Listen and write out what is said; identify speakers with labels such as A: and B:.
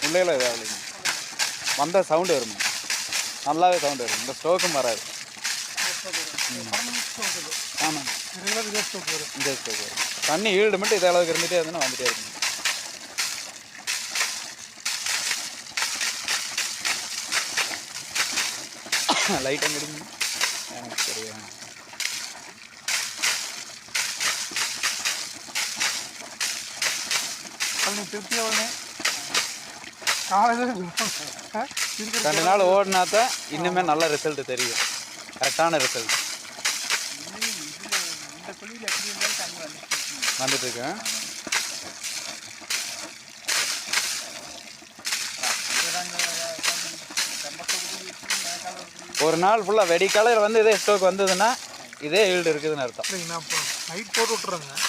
A: முள்ளையெல்லாம் இதாகலைங்க. வந்த சவுண்டு வருங்க, நல்லாவே சவுண்டு வரும். இந்த ஸ்டோக்கும் வராது. ஆமாம், இந்த ஸ்டோக் வரும். தண்ணி ஈல்டு மட்டும் இதே அளவுக்கு இருந்துகிட்டே இருந்துன்னா வந்துகிட்டே இருக்குங்க. லைட்டாக முடியுங்க, எனக்கு தெரியும். ரெண்டு நாள் ஓடினா தான் இன்னுமே நல்ல ரிசல்ட் தெரியும், கரெக்டான ரிசல்ட் வந்துட்டு இருக்கேன். ஒரு நாள் ஃபுல்லாக வெடிக்காலையில் வந்து இதே ஸ்டோக் வந்ததுன்னா இதே ஈல்டு இருக்குதுன்னு அர்த்தம்.
B: நைட் போட்டு விட்டுறேங்க.